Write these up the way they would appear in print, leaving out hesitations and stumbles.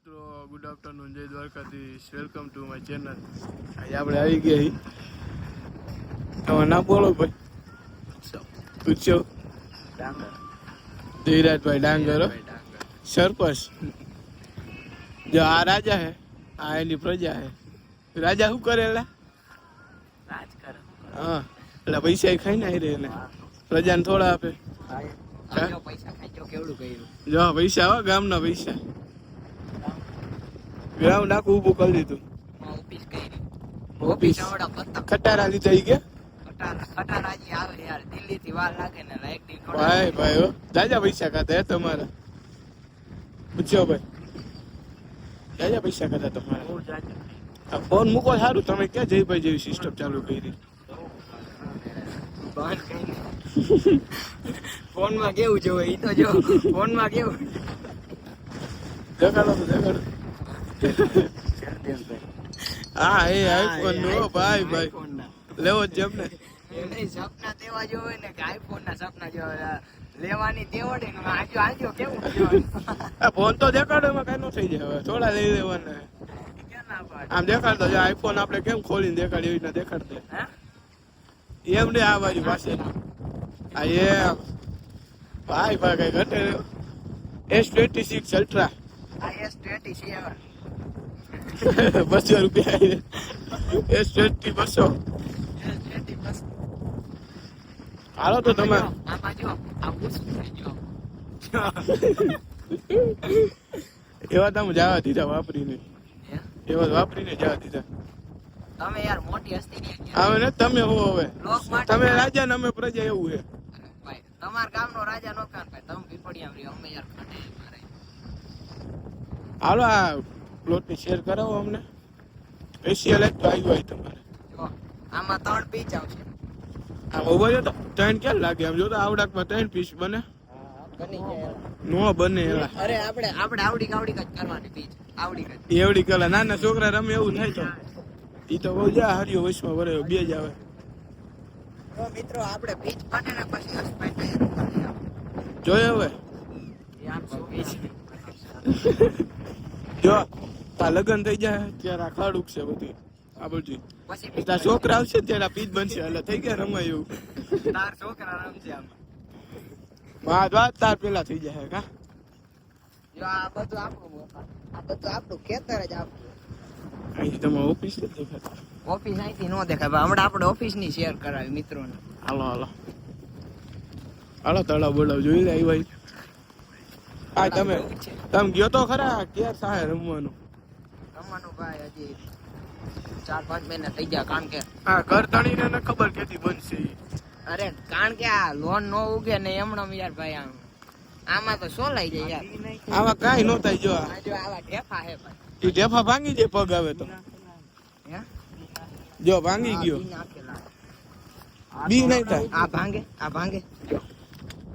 મિત્રો good afternoon, જય Dwarkadhish, welcome to my channel. આજે આપણે આવી ગયા તમે ના બોલો ભાઈ, પૂછો. ધીરાજભાઈ ડાંગર સરપંચ. જો આ રાજા હે, આ એની પ્રજા હે. રાજા શું કરેલા? હા, એટલે પૈસા ખાઈ ના રે ને પ્રજાને થોડા આપે. જો પૈસા હો, ગામના પૈસા. ગ્રાઉન્ડ આખું ઊભું કરી દીધું. ઓફિસ ખટારા લીધા ઈ ગયા. ભાઈ ભાઈ જાજા પૈસા ખાતા હે તમારા. પૂછ્યો ભાઈ, જાજા પૈસા ખાતા તમારા. આ ફોન મૂકો સારું. તમે ક્યાં જયભાઈ જેવી સિસ્ટમ ચાલુ કરી? ફોન માં કેવું જોવે ઈ તો જો. ફોન માં કેવું દેખાડો તો દેખાડો. હા એ આઈફોન નો ભાઈ ભાઈ લેવો જ જેમ ને. એને સપના તેવા જો હોય ને કે આઈફોન ના સપના જો લેવાની તેવડે ને આજો આજો કેવું જો. આ ફોન તો દેખાડો, એમાં કઈ ન થઈ જાય. હવે થોડા લઈ લેવાના. આમ દેખાડતો જો આઈફોન આપણે કેમ ખોલીને દેખાડી એવી રીતના દેખાડતે. એમ ને આ બાજુ પાસે આ એમ ભાઈ ભાઈ કઈ ઘટે. S26 ultra S27 ₹200. S20 200. હાલો તો તમે એવા તમે જવા દીધા વાપરીને. એવા વાપરીને જવા દીધા. તમે યાર મોટી હસ્તી હવે ને તમે હો, હવે તમે રાજા ને અમે પ્રજા, એવું છે. ભાઈ તમાર ગામનો રાજા નો કાન ભાઈ, તમે પીપળિયા રી અમે યાર ખાટે મારે. હાલો આ પ્લોટ ની શેર કરાવો અમને. સ્પેશિયલ એક તો આવ્યું હોય તમારે. જો આમાં 3 પીસ આવશે. આ મોબાઈલ તો 3 ક્યાં લાગે? આમ જો તો આવડાકમાં 3 પીસ બને. બની જાય નો બને એલા. અરે આપણે આવડી જ કરવાની પીસ. આવડી જ એવડી કલા નાના છોકરા રમે એવું થાય તો ઈ તો બહુ જા હરિયો વૈષ્ણવ વરે બે જ આવે. તો મિત્રો આપણે પીચ ફાટે ને પછી હસપાઈ જોયો હવે યાર શું પીચ. જો આ લગન થઈ જાય ત્યારે આ ખાડુક છે બધી આ બધું. પછી તાર છોકરા આવશે ત્યારે આ પીચ બનશે. એટલે થઈ ગયા રમાય એવું. તાર છોકરા રમશે આમાં. વાત તાર પેલા થઈ જાય કા. જો આ બધું આપણું ખેતર જ આપણું. અહીં તમારે ઓફિસ જ દેખાતા. ઓફિસ અહીંથી નો દેખાય ભાઈ. હમણાં આપણે ઓફિસ ની શેર કરાવી મિત્રોને. હાલો હાલો હાલો તળાવ બળાવ જોઈ લે ભાઈ. આ તમે ગયો તો ખરા ક્યાં સાહે રમવાનું ભાઈ? હજી 4-5 મહિના થઈ ગયા. કારણ કે હા ઘર તણીને ન ખબર કેથી બનશે. અરે કારણ કે આ લોન નો ઉગે ને એમણે યાર ભાઈ આમાં તો સોલાઈ જાય યાર. આવા કાઈ નો થાય. જો જો આવા ઢેફા હે ભાઈ. ઈ ઢેફા ભાંગી જાય પગ આવે તો. હે જો ભાંગી ગયો. બી નહીં થાય. આ ભાંગે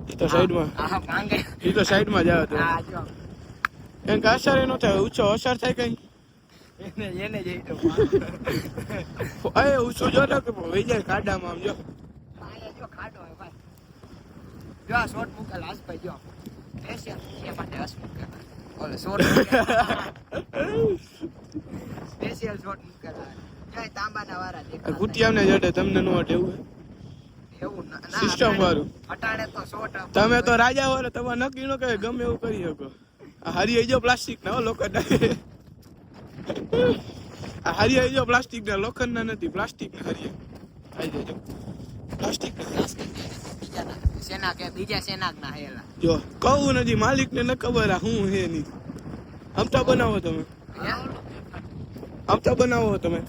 ઈ તો સાઈડમાં. આ ભાંગે ઈ તો સાઈડમાં જાવ તો આ જો એન કે અસર નો થાય. ઊંચો અસર થાય કઈ એને જઈ તો અરે ઊંચો જો તો કે વઈ જાય કાડામાં. આમ જો આયા જો ખાડો હે ભાઈ. જો આ શોર્ટ મુકેલ હસભાઈ જો સ્પેશિયલ એ માટે હસ મુકેલ. ઓલે શોર્ટ સ્પેશિયલ શોર્ટ મુકેલ. જય તાંબાના વારા દેખા. ગુટિયાને જડે તમને નો અટે એવું એવું ના સિસ્ટમ વાળું. અટાણે તો શોર્ટ તમે તો રાજા હો, તમારે નક્કી નો કહે ગમે એવું કરી શકો. આ હરિયાઈ જો પ્લાસ્ટિક ના હો, લોખંડ. આ હરિયાઈ જો પ્લાસ્ટિક ના, લોખંડ ના નથી. પ્લાસ્ટિક ના હરિયા આઈ જજો. પ્લાસ્ટિક સેના કે બીજા સેના ના હેલા. જો કહું નથી માલિક ને ન ખબર આ હું હે નહીં. હમતા બનાવો તમે. હમતા બનાવો તમે.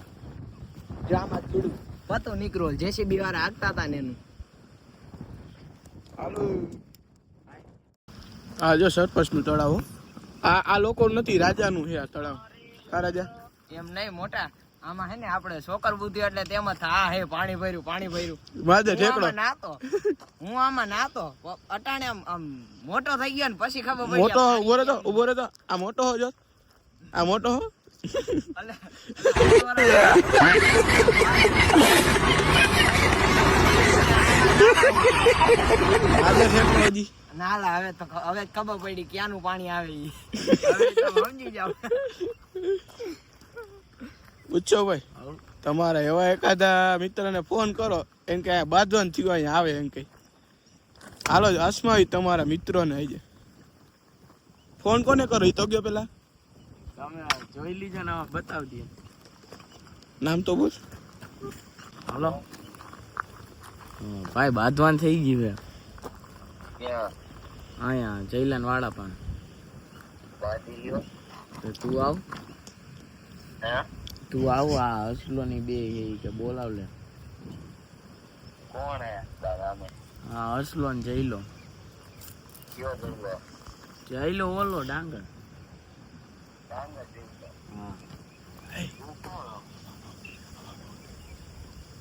ડ્રામા થોડું પતો નીકળો. જેસીબી વાળા આગતા હતા ને એનું. હાલો આ જો સરપંચ નું તળાવ. આ લોકો નથી, રાજાનું છે આ તળાવ. આ રાજા એમ નહીં મોટા. આમાં હે ને આપણે છોકર બુદ્ધિ એટલે તેમાં હા હે પાણી ભર્યું. માદે ઠેકડો હું આમાં નાતો અટાણે આમ મોટો થઈ ગયો ને પછી ખબર પડી. મોટો ઉભો રહેતો. આ મોટો હો જો. આ મોટો હો. આજે છે કે હજી નાલા હવે તો હવે ખબર પડી ક્યાંનું પાણી આવે ઈ. હવે તો સમજી જાવ. પૂછો ભાઈ તમારા એવા એકાદા મિત્રને ફોન કરો એમ કે બાંધવાનું થયું અહીંયા આવે એમ કઈ હાલો અસમાવી તમારા મિત્રોને આજે ફોન કોને કરો એ તો ગયો પેલા તમે જોઈ લીજો ને બતાવી દે નામ તો બોલ હાલો ભાઈ બાંધવાન થઈ ગયું છે અહીંયા જયલાન વાળા પણ તો તું આવ તું આવ આ અસલો ની બે કે બોલાવ લે કોણ હે દાદા મે હા અસલો ને જયલો કયો દરલો જયલો ઓલો ડાંગર ડાંગર જીવતો હા તું કોણ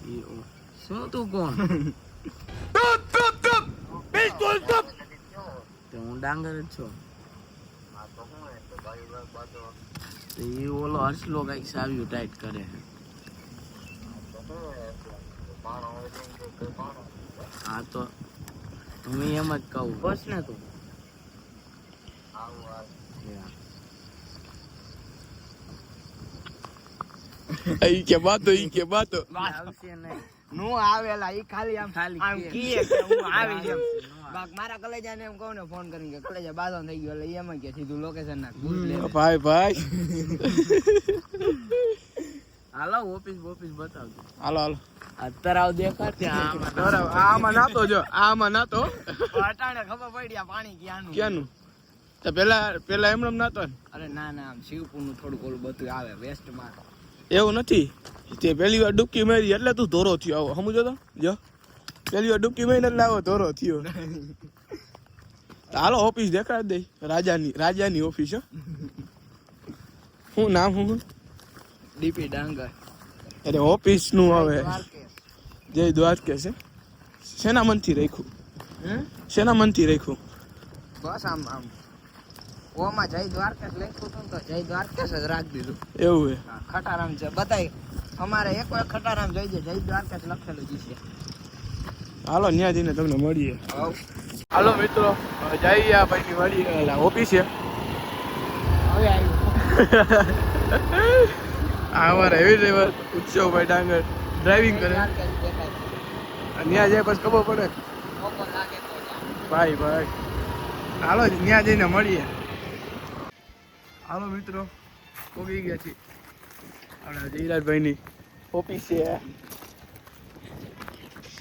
ઈ શું તું કોણ બિલકુલ તો તે હું ડાંગર જ છું આ તો હું હે તો ભાઈ બાતો તો ઈ ઓલો અસલો કઈક સાવ્યું ટાઈટ કરે તો હું હે પાણો હોય તો કોઈ પાણો હા તો હું એમ જ કહું બસ ને તું આવું આ ઈ કે બાતો આવશે નહીં નું આવેલા ઈ ખાલી આમ આમ કીએ કે હું આવી જેમ બાક મારા કલેજાને એમ કહું ને ફોન કરીને કે કલેજા બાદો થઈ ગયો એટલે એમ કે સીધું લોકેશન નાખ ભૂલ લે ભાઈ હાલો ઓફિસ બતાવજો હાલો અત્યારે આવ દેખાડશે આમાં નાતો જો આમાં નાતો અટાણે ખબર પડી આ પાણી ક્યાંનું તો પેલા એમ નાતો ને અરે ના આમ શિવપુર નું થોડુંક ઓલું બધું આવે વેસ્ટ માં એવું નથી તે પહેલી વાર ડૂબકી મારી એટલે તું ધોરો થયો આવો સમજો તો જો પહેલી વાર ડૂબકી મારી એટલે આવો ધોરો થયો હાલો ઓફિસ દેખાડ દે રાજાની ઓફિસ હો શું નામ શું ડીપી ડાંગર અરે ઓફિસ નું આવે જય દ્વારકેશ છે શેના મનથી રાખ્યું બસ આમ ઓમાં જય દ્વારકેશ લખ્યું હતું તો જય દ્વારકેશ જ રાખી દીધું એવું હે ખટારામ છે બધાય અમારે એક વાર ખટારામ જોઈ જય દ્વારકેશ લખેલું જ છે હાલો ન્યા જઈને તમને મળીએ હાલો મિત્રો જઈએ આ ભાઈ ની મળીએ ઓફિસ છે હવે આવ્યું આ અમારા હેવી ડ્રાઈવર ઉત્સવભાઈ ડાંગર ડ્રાઇવિંગ કરે દ્વારકેશ દેખાય ત્યાં જાય પછી ખબર પડે મોકો લાગે તો જા. ભાઈ હાલો ત્યાં જઈને મળીએ હાલો મિત્રો પોગી ગયા છીએ આપણા જયરાજભાઈની ઓફિસ છે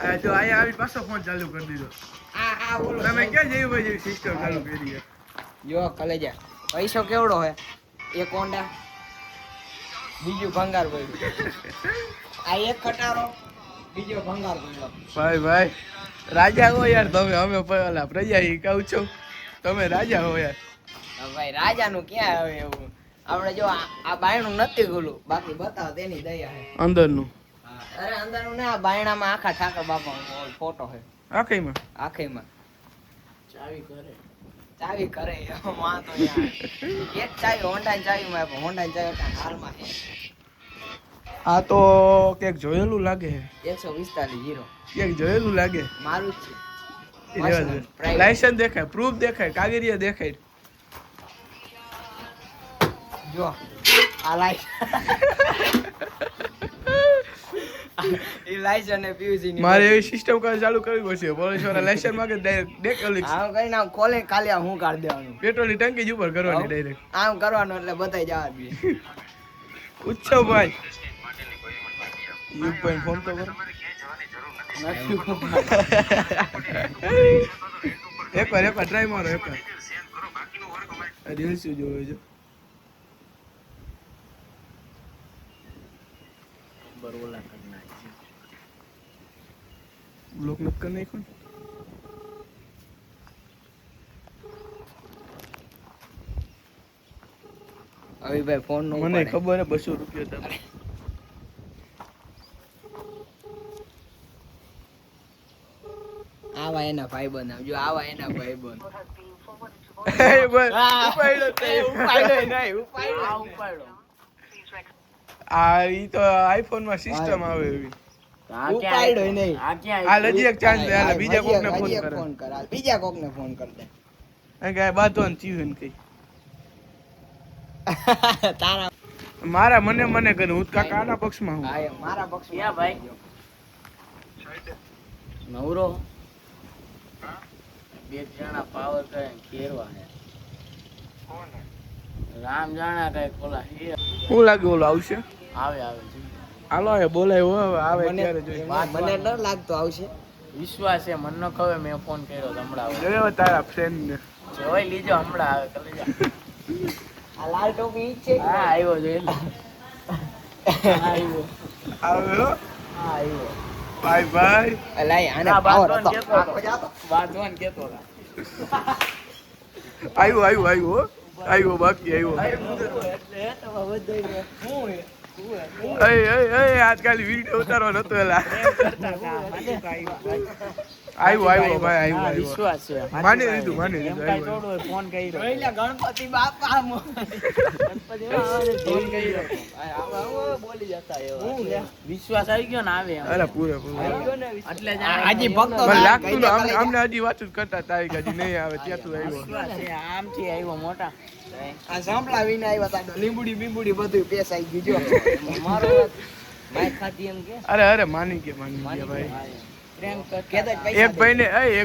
આ જો અહીંયા આવી પાછો ફોન ચાલુ કરી દીધો આ બોલો તમે ક્યાં જયુભાઈ જેવી સિસ્ટમ ચાલુ કરી છે જો કલેજા પૈસો કેવડો હે એક હોન્ડા બીજું ભંગાર પડ્યું આ એક ખટારો બીજો ભંગાર પડ્યો ભાઈ રાજા હો યાર તમે અમે પેલા પ્રજા ઈ કહું છું તમે રાજા હો યાર હવે ભાઈ રાજાનું ક્યાં આવે એવું આપણે જો આ બાયણું નથી ખુલ્લું બાકી બતાવો તેની દયા હે અંદરનું અરે અંદરનું ના આ બાયણામાં આખા ઠાકર બાપા ફોટો હે આખીમાં આખીમાં ચાવી કરે માં તો યાર એક ચાવી હોન્ડા ચાવીમાં હોન્ડા ચાવી હાલમાં હે આ તો ક્યાંક જોયેલું લાગે 145 ક્યાંક જોયેલું લાગે મારું જ છે Private. લાયસન્સ દેખાય પ્રૂફ દેખાય કાગળિયા દેખાય જો આ લાઈ એ લાયસન્સ ને પીયુસી ની મારે એવી સિસ્ટમ ચાલુ કરવી પડશે પોલીસ વાળા લાયસન્સ માંગે ડાયરેક્ટ આમ કરીને આમ ખોલે કાલે હું કાઢ દેવાનું પેટ્રોલની ટંકી જ ઉપર કરવાની ડાયરેક્ટ આમ કરવાનું એટલે બધાય જવા દે ઉત્સવભાઈ યુગભાઈ ફોન તો કરો એકવાર ટ્રાય મારો એકવાર રીલ્સ જોવે છે બ્લોક નથી કરી નાખ્યો ને? હવે ભાઈ ફોન નો મને ખબર હે 200 રૂપિયા તમે આવા એના ભાઈબંધ આવજો આવા એના ભાઈબંધ એ બસ ઉપાડ્યો તે ઉપાડ્યો નહીં ઉપાડ્યો આ ઈ તો આઈફોન માં સિસ્ટમ આવે એવી ઉપાડ્યો નહીં. હાલ હજી એક ચાન્સ દે, હાલ હાલ, બીજા હજી કોકને એક- ફોન હજી એક કરે. ફોન કર, હાલ, બીજા કોકને ફોન કર દે. કે બાંધવાનું થયું ને કઈ તારા મારા મને કરે હું તો કાકા આના પક્ષમાં હું. હા, એ મારા પક્ષમાં ક્યાં ભાઈ? નવરો બે જણા પાવર કરે ખેરવા હે. રામ જાણા કઈ ખોલા હે. શું લાગે ઓલો આવશે? આવે આવે છે. હાલો હવે બોલાય હવે આવે મને ત્યારે જોઈએ. મને ડર લાગતો આવશે. વિશ્વાસ છે મને ન ખબર મેં ફોન કર્યો તો હમણાં આવે. જોયો તારા ફ્રેન્ડ ને જોઈ લીજો હમણાં આવે કરી જા. આ લાલ ટોપી ઈ જ છે કે? હા આવ્યો જોઈ લે. આવ્યો આવ્યો હા આવ્યો. Bye bye. અલા, એ આને આ power બાંધવાન હતો. કેતો હતો. બાંધવાન કેતો હતો. આવ્યો બાકી આવ્યો. આજકાલ વિડીયો ઉતારવાનો હતો એલા. આવ્યો ભાઈ હા, આવ્યો. વિશ્વાસ છે. માની લીધું એમ કાંઈ આવ્યો. થોડું હોય, ફોન કર્યો. એટલે ગણપતિ બાપા ગણપતિ બાપાને ફોન કર્યો. બોલી જતા એવા. વિશ્વાસ આવી ગયો ને આવે એમ. અરે પૂરે પૂરે. એટલે જ હજી ભક્તો મને લાગતું ને અમને હજી વાતું જ કરતા તારીખ હજી નહીં આવે ત્યાં તું આવ્યો. વિશ્વાસ છે આમથી આવ્યો મોટા. આ સાંભળા વિના આવ્યા તા લીંબુડી બીંબુડી બધું પેસાઈ ગયું જો. મારો માઈક ખાધી એમ કે અરે માની ગયા ભાઈ. પ્રેમ કેદા જ એક પૈસા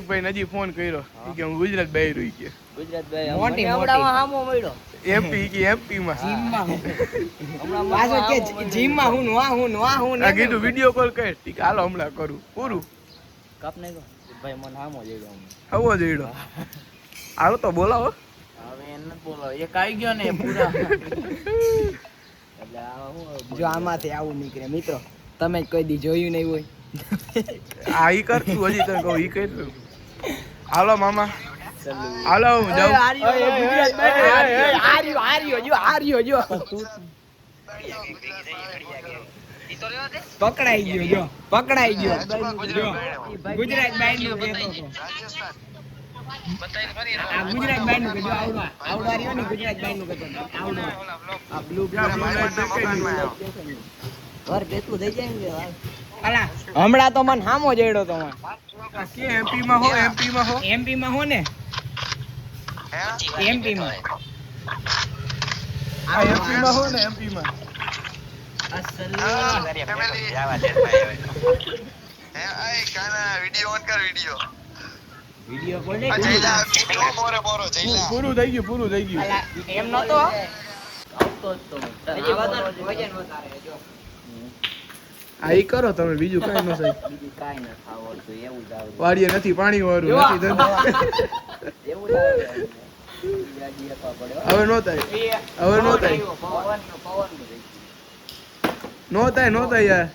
ભાઈ ને હજી ફોન કર્યો ઈ કે હું ગુજરાત બહાર રહી ગયા. ગુજરાત ભાઈ મોટી, મને મોટી. હમણાં હામો મળ્યો. એમપી માં હમણાં પાછો કે જીમમાં હું આ કીધું વિડીયો કોલ કર. ઠીક હાલો હમણાં કરું પૂરું. કાપ નાખ્યો ભાઈ મને હામો જઈડો આવો જોઈડો. હાલો તો બોલાવો. હવે એને બોલો એક આવી ગયો ને પૂરા એટલે આ હું જો આમાંથી આવું નીકળે મિત્રો, તમે જ કોઈ દી જોયું નહીં હોય. આ ઈ કરતું હજી તને કહું ઈ કર્યું. હાલો મામા હાલો હું જાઉં. આર્યો જો પકડાઈ ગયો જો પકડાઈ ગયો ગુજરાત બાયનું કહેતો હતો. આ ગુજરાત બાયનું કહેતો આવડો રહ્યો ને ગુજરાત બાયનું કહેતો હતો. આવડો આ બ્લુ ઘર ભેગું થઈ જાય ને અલા હમણાં તો મને હામો જડ્યો તો મને કે એમપી માં હો એમપી માં હો ને એમપી માં આ એમપી માં હો ને એમપી માં. વિડિયો કોને પૂરું થઈ ગયું. એમ નતો આવતો જ તો હજી વધારે વજન વધારે જો આ ઈ કરો તમે બીજું કઈ ન થાય. બીજું કાંઈ નથી આવડતું એવું જ આવડતું વાડીએ નથી પાણી વાળું નથી ધંધો. એવું જ આવડતું બીજાજી આપવા પડે હો. હવે નો થાય નો થાય યાર.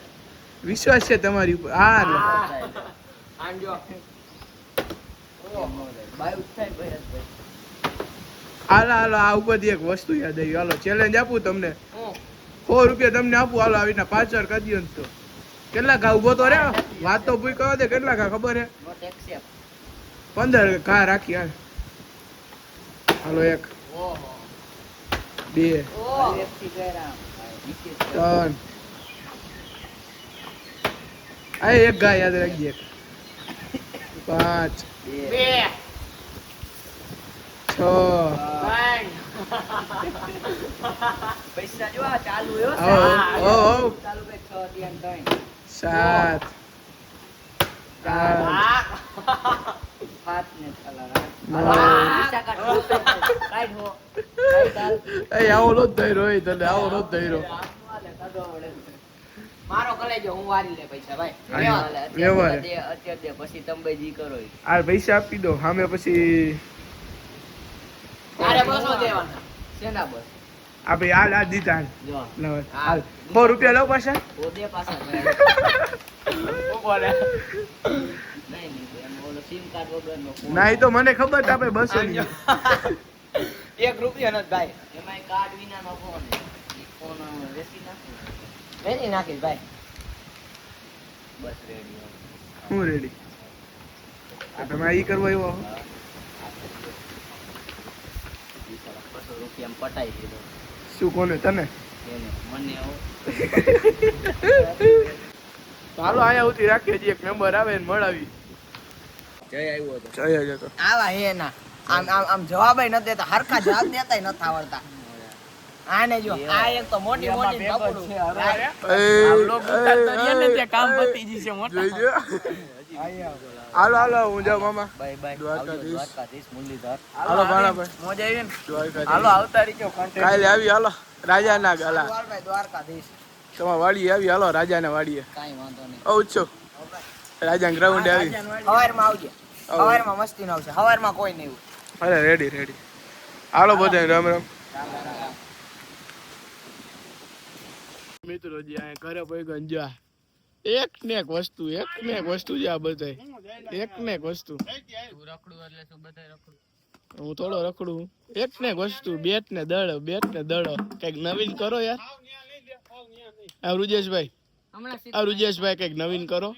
વિશ્વાસ છે તમારી ઉપર. હાલ આંજો બાય ઉઠાય ભરતભાઈ. હાલો આ ઉપરથી એક વસ્તુ યાદ આવી. હાલો ચેલેન્જ આપું તમને. 100 રૂપિયા તમને આપું. હાલો આવીને 5 વાર કરી દો ને તો કેટલા ઘા ઉભો તો રે. વાત તો પૂરી કરો દે. કેટલા ઘા ખબર હે? Not accept. 15 ઘા રાખી. હાલો 1 ઓહો 2 ઓહો વ્યક્તિ કર્યા 3 આ એક ઘા યાદ રાખજે. 5 બે 6 પૈસા જો આ ચાલુ હો ઓ ચાલુ કઈ 6 ધ્યાન 7 8 હાથ ને ચાલા નવ. એ આવો નો ધૈર્યો એ તને આવો નો ધૈર્યો. મારો કલેજો હું વારી લે પૈસા ભાઈ વ્યવહાર. અત્યારે દે પછી તમે ભાઈ જી કરો ઈ. આ પૈસા આપી દો સામે પછી તારે બસો દેવાના શેના બસ આપણે હાલ દીધા હાલ. જો લાવ, હાલ 100 રૂપિયા લાવ પાછા. ઓ દે પાછા ઉભો રહે. નહીં એમ ઓલો સિમ કાર્ડ વગરનો ફોન. ના એ તો મને ખબર છે આપણે 200 ની. 1 રૂપિયો નથી ભાઈ. એમાંય કાર્ડ વિનાનો ફોન ઈ ફોન વેચી નાખો વેચી નાખીશ ભાઈ. બસ રેડી હું રેડી. તમે ઈ કરવા આવ્યો હો? 200 રૂપિયા પટાઈ દીધો શું કોને તને? એને મને તો હાલો અહીંયા ઉતી રાખીએ છીએ, એક મેમ્બર આવે ને મળાવી. જય આવ્યો હતો. જય જય તો આવા હે ના આમ જવાબ નથી દેતા, હરખા જવાબ દેતા નથી આવડતા. આને જો આ એક તો મોટી મોટી કપડું કામ પતી જશે મોટા. જોઈજો. હાલો હાલો હું જાઉં મામા. Bye bye. દ્વારકાધીશ મુરલીધર. હાલો ભાણાભાઈ. મોજ આવી ને. દ્વારકાધીશ. હાલો આવતા રહીજો કોન્ટેક્ટ. કાલે આવી હાલો રાજાના ગાલા. દ્વારકાધીશ. તમારા વાડીએ આવી હાલો રાજાના વાડીએ. કાઈ વાંધો નહીં. ઓછો રાજા ગ્રાઉન્ડે આવી. હવારમાં આવજે. હવારમાં મસ્તી આવશે. હવારમાં કોઈ નહીં. અરે રેડી રેડી. હાલો બધાય રામ રામ. મિત્રો જે અહીંયા ઘરે પડી ગંજા એક ને એક વસ્તુ છે આ બધાય. એક ને એક વસ્તુ. હું થોડો રખડું. એક ને એક વસ્તુ, બેટ ને દડો કઈક નવીન કરો યાર. આ રુજેશભાઈ કઈક નવીન કરો.